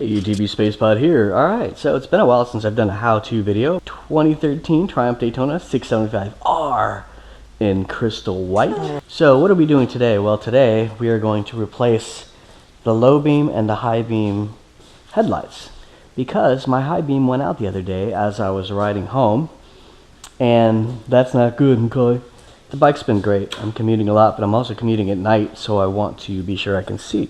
ATV Space Pod here. Alright, so it's been a while since I've done a how-to video. 2013 Triumph Daytona 675R in crystal white. So what are we doing today? Well, today we are going to replace the low beam and the high beam headlights, because my high beam went out the other day as I was riding home, and that's not good, okay? The bike's been great. I'm commuting a lot, but I'm also commuting at night, so I want to be sure I can see.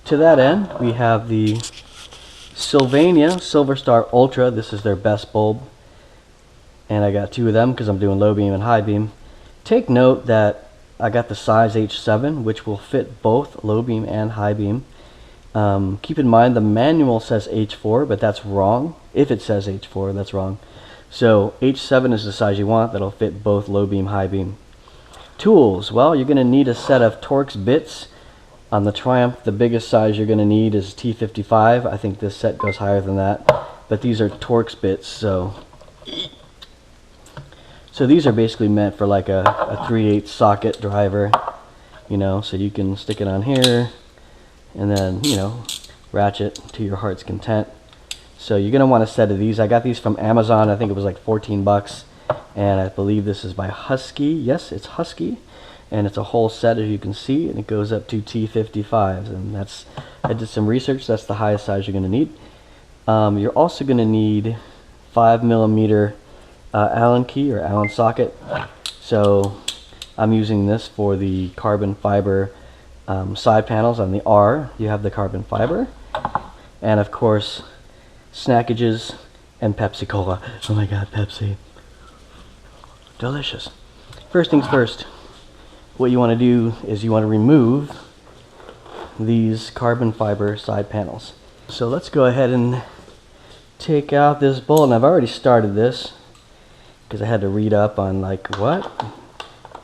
To that end, we have the Sylvania Silver Star Ultra. This is their best bulb, and I got two of them because I'm doing low beam and high beam. Take note that I got the size H7, which will fit both low beam and high beam. Keep in mind the manual says H4, but that's wrong. If it says H4, that's wrong. So H7 is the size you want. That'll fit both low beam, high beam. Tools. Well, you're going to need a set of Torx bits. On the Triumph, the biggest size you're going to need is T55. I think this set goes higher than that, but these are Torx bits, so these are basically meant for like a 3/8 socket driver, you know, so you can stick it on here and then, you know, ratchet to your heart's content. So you're going to want a set of these. I got these from Amazon. I think it was like 14 bucks, and I believe this is by Husky. Yes, it's Husky. And it's a whole set, as you can see, and it goes up to T55s, and that's, I did some research, that's the highest size you're going to need. You're also going to need 5mm Allen key or Allen socket. So I'm using this for the carbon fiber side panels. On the R you have the carbon fiber, and of course snackages and Pepsi Cola. Oh my god, Pepsi, delicious. First things first, what you want to do is you want to remove these carbon fiber side panels. So let's go ahead and take out this bolt, and I've already started this because I had to read up on, like, what?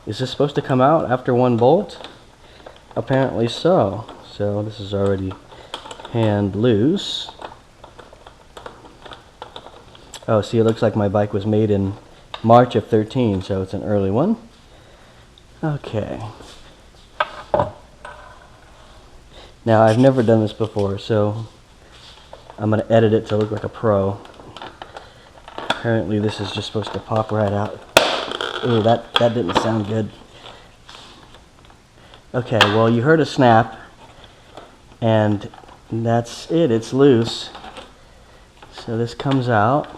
Is this supposed to come out after one bolt? Apparently so. So this is already hand loose. Oh, see, it looks like my bike was made in March of 13, so it's an early one. Okay. Now, I've never done this before, so I'm going to edit it to look like a pro. Apparently this is just supposed to pop right out. Ooh, that didn't sound good. Okay, well, you heard a snap, and that's it. It's loose. So this comes out.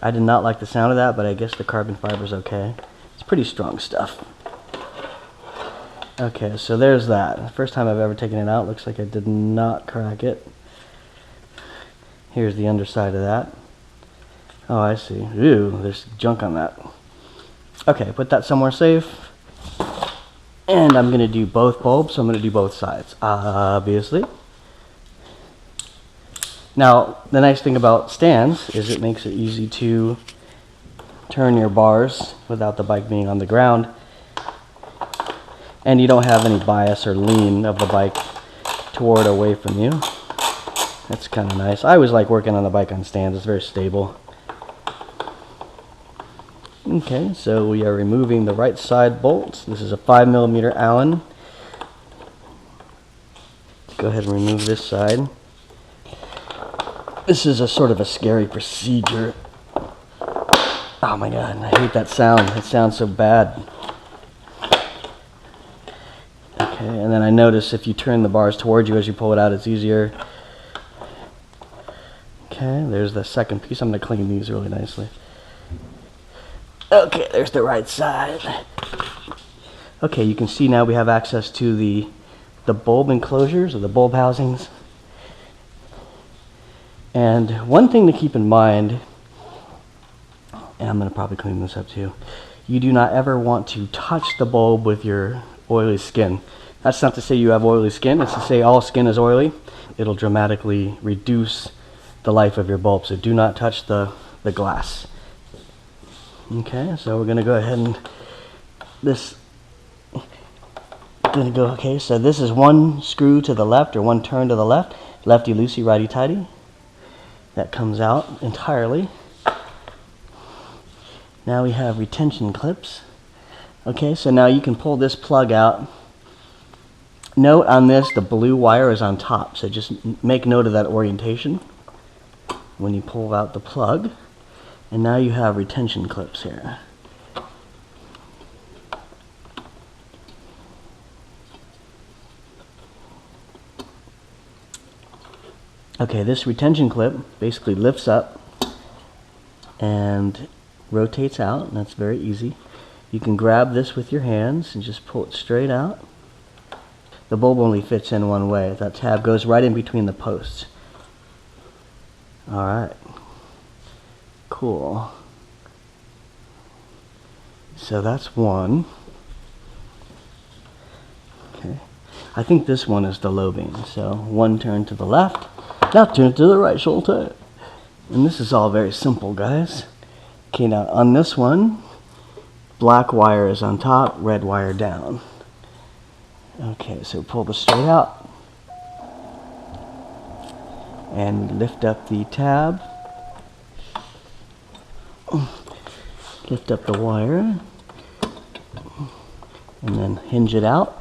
I did not like the sound of that, but I guess the carbon fiber's okay. It's pretty strong stuff. Okay, so there's that. First time I've ever taken it out. Looks like I did not crack it. Here's the underside of that. Oh, I see. Ooh, there's junk on that. Okay, put that somewhere safe. And I'm going to do both bulbs, so I'm going to do both sides, obviously. Now, the nice thing about stands is it makes it easy to turn your bars without the bike being on the ground, and you don't have any bias or lean of the bike toward or away from you. That's kind of nice. I always like working on the bike on stands. It's very stable. Okay, so we are removing the right side bolts. This is a 5mm Allen. Go ahead and remove this side. This is a sort of a scary procedure. Oh my god, I hate that sound. It sounds so bad. Okay, and then I notice if you turn the bars towards you as you pull it out, it's easier. Okay, there's the second piece. I'm going to clean these really nicely. Okay, there's the right side. Okay, you can see now we have access to the bulb enclosures, or the bulb housings. And one thing to keep in mind, and I'm going to probably clean this up too, you do not ever want to touch the bulb with your oily skin. That's not to say you have oily skin, it's to say all skin is oily. It'll dramatically reduce the life of your bulb, so do not touch the glass. Okay, so we're going to go ahead and okay, so this is one screw to the left, or one turn to the left, lefty loosey, righty tighty. That comes out entirely. Now we have retention clips. Okay, so now you can pull this plug out Note on this, the blue wire is on top, so just make note of that orientation when you pull out the plug. And now you have retention clips here. Okay, this retention clip basically lifts up and rotates out, and that's very easy. You can grab this with your hands and just pull it straight out. The bulb only fits in one way. That tab goes right in between the posts. Alright. Cool. So that's one. Okay. I think this one is the low beam. So one turn to the left, now turn to the right shoulder. And this is all very simple, guys. Okay, now on this one, black wire is on top, red wire down. Okay, so pull this straight out and lift up the tab. Lift up the wire and then hinge it out.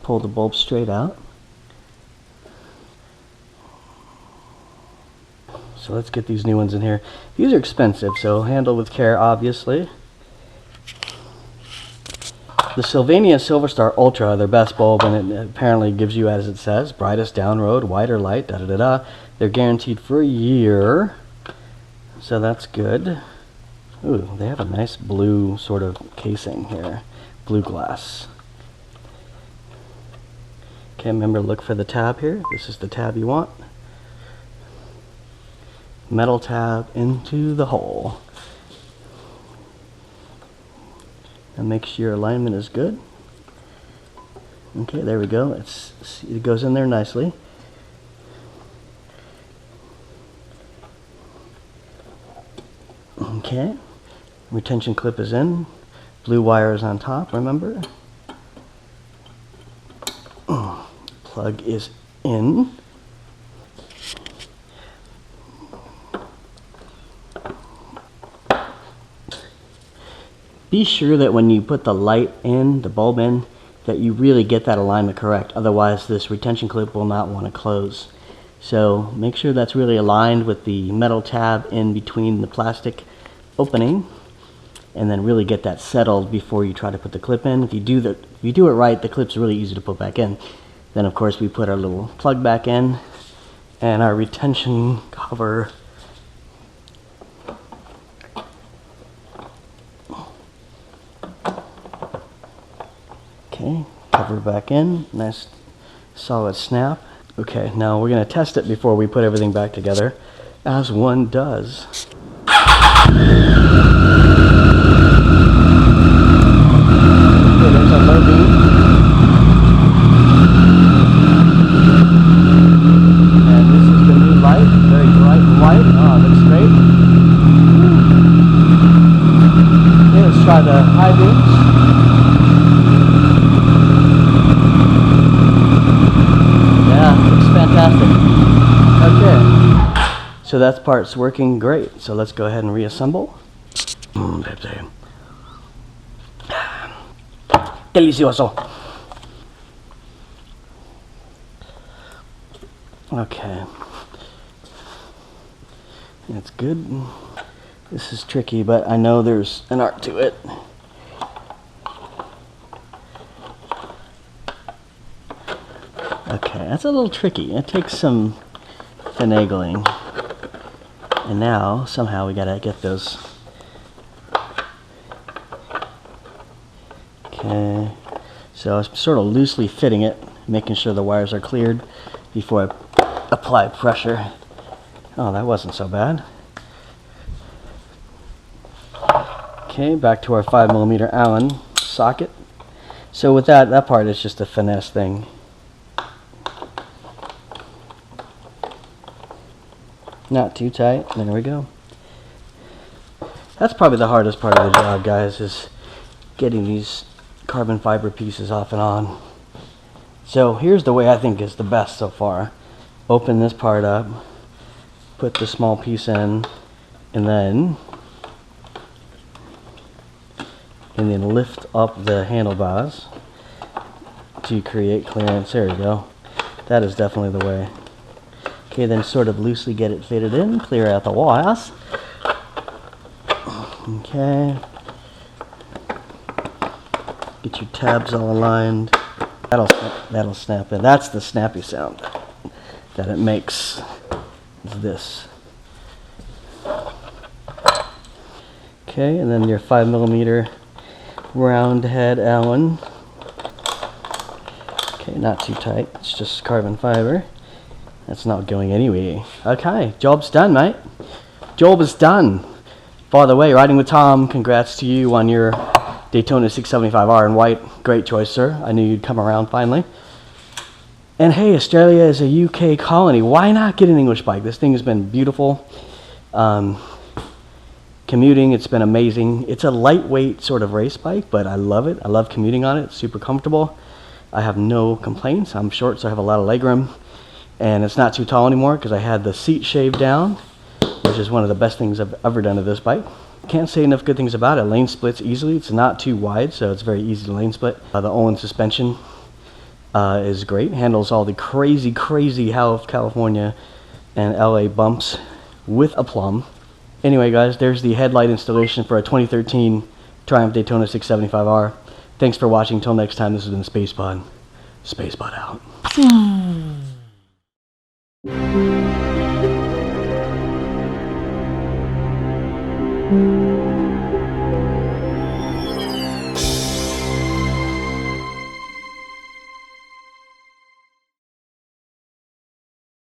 Pull the bulb straight out. So let's get these new ones in here. These are expensive, so handle with care, obviously. The Sylvania Silver Star Ultra, their best bulb, and it apparently gives you, as it says, brightest down road, wider light, da da da da. They're guaranteed for a year, so that's good. Ooh, they have a nice blue sort of casing here, blue glass. Okay, remember, look for the tab here. This is the tab you want. Metal tab into the hole. And make sure your alignment is good. Okay, there we go. It goes in there nicely. Okay, retention clip is in. Blue wire is on top, remember? Plug is in. Be sure that when you put the light in, the bulb in, that you really get that alignment correct. Otherwise, this retention clip will not want to close. So make sure that's really aligned with the metal tab in between the plastic opening, and then really get that settled before you try to put the clip in. If you do it right, the clip's really easy to put back in. Then of course we put our little plug back in and our retention cover. Okay, cover back in, nice solid snap. Okay, now we're going to test it before we put everything back together, as one does. Okay, there's our low beam. And this is the new light, very bright white. Oh, it looks great. Okay, let's try the high beams. Fantastic. Okay, so that part's working great. So let's go ahead and reassemble. Delicioso. Okay, that's good. This is tricky, but I know there's an art to it. Okay, that's a little tricky. It takes some finagling. And now, somehow, we gotta get those. Okay, so I was sort of loosely fitting it, making sure the wires are cleared before I apply pressure. Oh, that wasn't so bad. Okay, back to our 5mm Allen socket. So with that part is just a finesse thing. Not too tight. There we go. That's probably the hardest part of the job, guys, is getting these carbon fiber pieces off and on. So here's the way I think is the best so far. Open this part up, put the small piece in, and then lift up the handlebars. to create clearance. There you go. That is definitely the way. Okay, then sort of loosely get it fitted in, clear out the wires. Okay. Get your tabs all aligned. That'll snap in. That's the snappy sound that it makes. Is this. Okay, and then your 5mm round head Allen. Okay, not too tight. It's just carbon fiber. That's not going anywhere. Okay, job's done, mate. Job is done. By the way, riding with Tom, congrats to you on your Daytona 675R in white. Great choice, sir. I knew you'd come around finally. And hey, Australia is a UK colony. Why not get an English bike? This thing has been beautiful. Commuting, it's been amazing. It's a lightweight sort of race bike, but I love it. I love commuting on it. It's super comfortable. I have no complaints. I'm short, so I have a lot of legroom. And it's not too tall anymore because I had the seat shaved down, which is one of the best things I've ever done to this bike. Can't say enough good things about it. Lane splits easily. It's not too wide, so it's very easy to lane split. The Olin suspension is great. Handles all the crazy California and LA bumps with aplomb. Anyway, guys, there's the headlight installation for a 2013 Triumph Daytona 675R. Thanks for watching. Till next time, this has been Spacepod. Spacepod out.